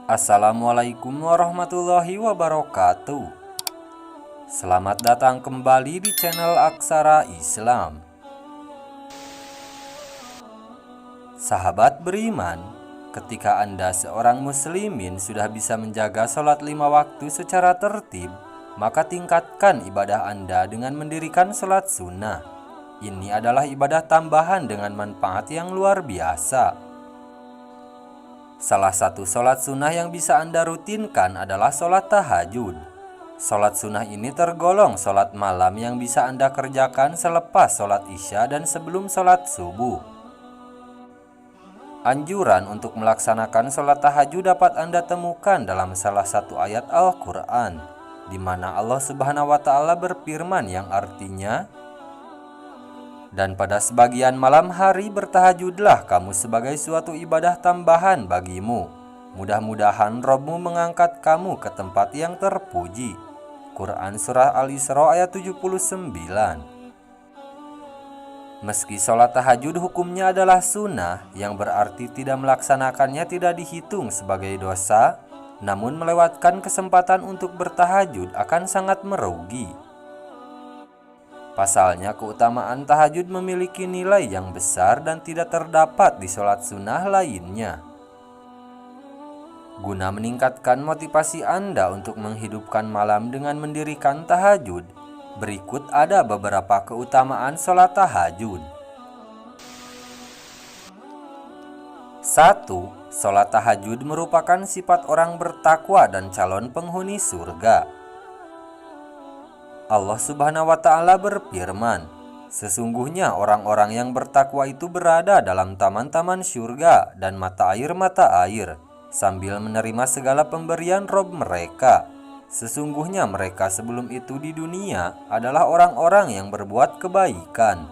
Assalamualaikum warahmatullahi wabarakatuh. Selamat datang kembali di channel Aksara Islam. Sahabat beriman, ketika Anda seorang muslimin sudah bisa menjaga sholat 5 waktu secara tertib, maka tingkatkan ibadah Anda dengan mendirikan sholat sunnah. Ini adalah ibadah tambahan dengan manfaat yang luar biasa. Salah satu sholat sunnah yang bisa Anda rutinkan adalah sholat tahajud. Sholat sunnah ini tergolong sholat malam yang bisa Anda kerjakan selepas sholat isya dan sebelum sholat subuh. Anjuran untuk melaksanakan sholat tahajud dapat Anda temukan dalam salah satu ayat Al-Quran, di mana Allah Subhanahu wa Ta'ala berfirman yang artinya, "Dan pada sebagian malam hari bertahajudlah kamu sebagai suatu ibadah tambahan bagimu. Mudah-mudahan Rabb-mu mengangkat kamu ke tempat yang terpuji." Quran Surah Al-Isra ayat 79. Meski sholat tahajud hukumnya adalah sunnah, yang berarti tidak melaksanakannya tidak dihitung sebagai dosa, namun melewatkan kesempatan untuk bertahajud akan sangat merugi. Pasalnya, keutamaan tahajud memiliki nilai yang besar dan tidak terdapat di sholat sunnah lainnya. Guna meningkatkan motivasi Anda untuk menghidupkan malam dengan mendirikan tahajud, berikut ada beberapa keutamaan sholat tahajud. 1. Sholat tahajud merupakan sifat orang bertakwa dan calon penghuni surga. Allah Subhanahu wa Ta'ala berfirman, "Sesungguhnya orang-orang yang bertakwa itu berada dalam taman-taman syurga dan mata air, sambil menerima segala pemberian Rabb mereka. Sesungguhnya mereka sebelum itu di dunia adalah orang-orang yang berbuat kebaikan.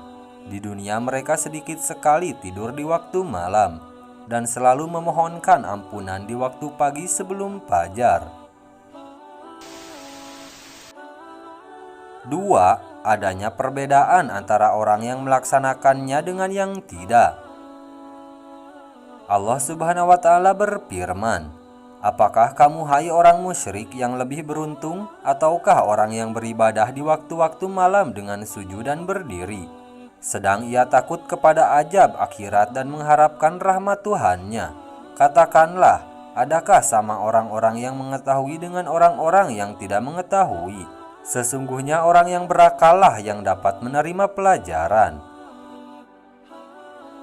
Di dunia mereka sedikit sekali tidur di waktu malam dan selalu memohonkan ampunan di waktu pagi sebelum fajar." 2. Adanya perbedaan antara orang yang melaksanakannya dengan yang tidak. Allah Subhanahu wa Ta'ala berfirman, "Apakah kamu hai orang musyrik yang lebih beruntung, ataukah orang yang beribadah di waktu-waktu malam dengan sujud dan berdiri, sedang ia takut kepada azab akhirat dan mengharapkan rahmat Tuhannya? Katakanlah, adakah sama orang-orang yang mengetahui dengan orang-orang yang tidak mengetahui? Sesungguhnya orang yang berakallah yang dapat menerima pelajaran."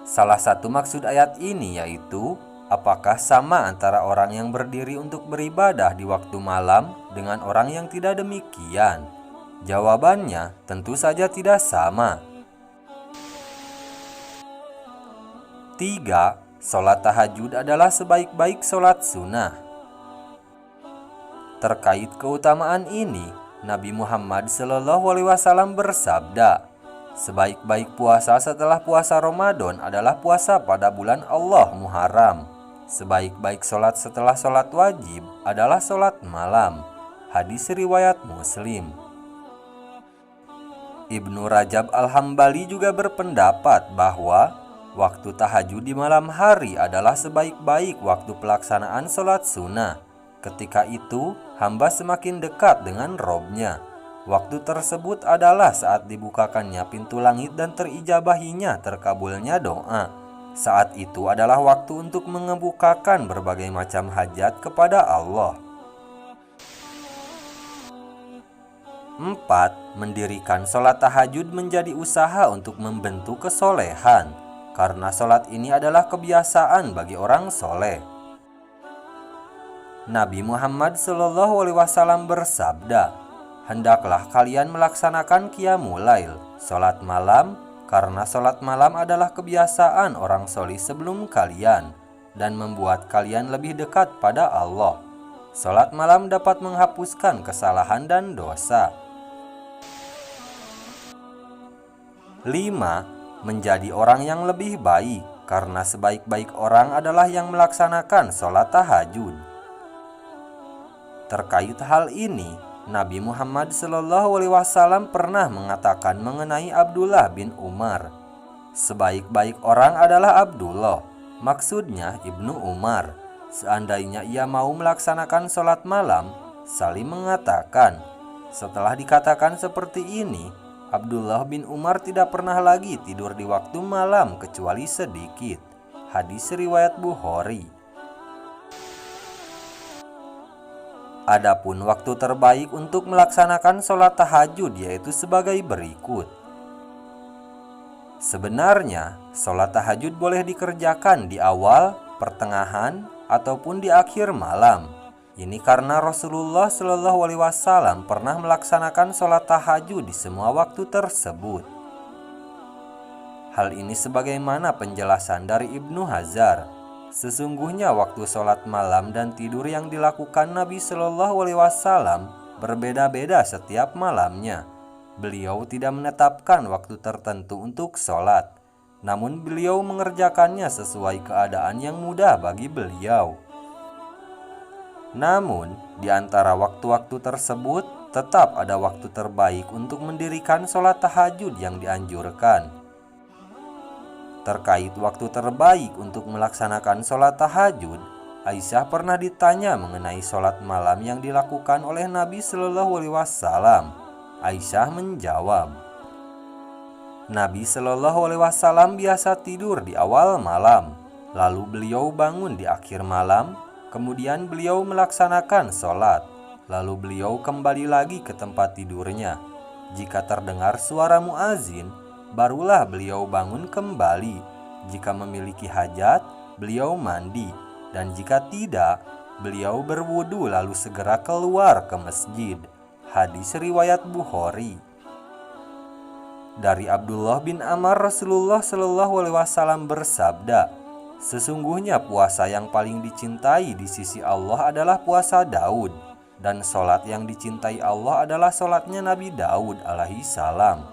Salah satu maksud ayat ini yaitu, apakah sama antara orang yang berdiri untuk beribadah di waktu malam dengan orang yang tidak demikian? Jawabannya tentu saja tidak sama. 3. Sholat tahajud adalah sebaik-baik sholat sunnah. Terkait keutamaan ini, Nabi Muhammad SAW bersabda, "Sebaik-baik puasa setelah puasa Ramadan adalah puasa pada bulan Allah Muharram. Sebaik-baik sholat setelah sholat wajib adalah sholat malam." Hadis riwayat Muslim. Ibnu Rajab Al-Hambali juga berpendapat bahwa waktu tahajud di malam hari adalah sebaik-baik waktu pelaksanaan sholat sunnah. Ketika itu, hamba semakin dekat dengan Rabb-nya. Waktu tersebut adalah saat dibukakannya pintu langit dan terijabahinya terkabulnya doa. Saat itu adalah waktu untuk mengemukakan berbagai macam hajat kepada Allah. 4. Mendirikan sholat tahajud menjadi usaha untuk membentuk kesolehan, karena sholat ini adalah kebiasaan bagi orang soleh. Nabi Muhammad SAW bersabda, "Hendaklah kalian melaksanakan qiyamul lail, sholat malam, karena sholat malam adalah kebiasaan orang solih sebelum kalian, dan membuat kalian lebih dekat pada Allah. Sholat malam dapat menghapuskan kesalahan dan dosa." 5. Menjadi orang yang lebih baik, karena sebaik-baik orang adalah yang melaksanakan sholat tahajud. Terkait hal ini, Nabi Muhammad SAW pernah mengatakan mengenai Abdullah bin Umar, "Sebaik-baik orang adalah Abdullah." Maksudnya Ibnu Umar. Seandainya ia mau melaksanakan sholat malam, Salim mengatakan, setelah dikatakan seperti ini, Abdullah bin Umar tidak pernah lagi tidur di waktu malam kecuali sedikit. Hadis riwayat Bukhari. Adapun waktu terbaik untuk melaksanakan sholat tahajud yaitu sebagai berikut. Sebenarnya, sholat tahajud boleh dikerjakan di awal, pertengahan, ataupun di akhir malam. Ini karena Rasulullah Shallallahu Alaihi Wasallam pernah melaksanakan sholat tahajud di semua waktu tersebut. Hal ini sebagaimana penjelasan dari Ibnu Hajar. Sesungguhnya waktu sholat malam dan tidur yang dilakukan Nabi Shallallahu Alaihi Wasallam berbeda-beda setiap malamnya. Beliau tidak menetapkan waktu tertentu untuk sholat, namun beliau mengerjakannya sesuai keadaan yang mudah bagi beliau. Namun, di antara waktu-waktu tersebut, tetap ada waktu terbaik untuk mendirikan sholat tahajud yang dianjurkan. Terkait waktu terbaik untuk melaksanakan sholat tahajud, Aisyah pernah ditanya mengenai sholat malam yang dilakukan oleh Nabi Shallallahu Alaihi Wasallam. Aisyah menjawab, Nabi Shallallahu Alaihi Wasallam biasa tidur di awal malam, lalu beliau bangun di akhir malam, kemudian beliau melaksanakan sholat, lalu beliau kembali lagi ke tempat tidurnya. Jika terdengar suara muazin, barulah beliau bangun kembali. Jika memiliki hajat, beliau mandi, dan jika tidak, beliau berwudu lalu segera keluar ke masjid. Hadis riwayat Bukhari. Dari Abdullah bin Amr, Rasulullah Shallallahu Alaihi Wasallam bersabda, sesungguhnya puasa yang paling dicintai di sisi Allah adalah puasa Daud, dan sholat yang dicintai Allah adalah sholatnya Nabi Daud alaihi salam.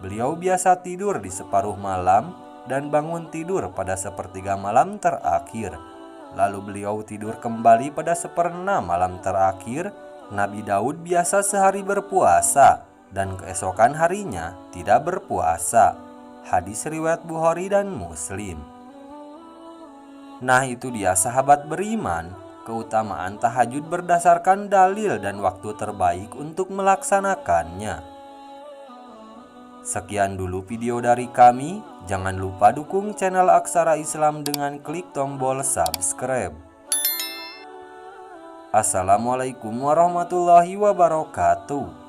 Beliau biasa tidur di separuh malam dan bangun tidur pada sepertiga malam terakhir. Lalu beliau tidur kembali pada seperenam malam terakhir. Nabi Daud biasa sehari berpuasa dan keesokan harinya tidak berpuasa. Hadis riwayat Bukhari dan Muslim. Nah, itu dia sahabat beriman, keutamaan tahajud berdasarkan dalil dan waktu terbaik untuk melaksanakannya. Sekian dulu video dari kami. Jangan lupa dukung channel Aksara Islam dengan klik tombol subscribe. Assalamualaikum warahmatullahi wabarakatuh.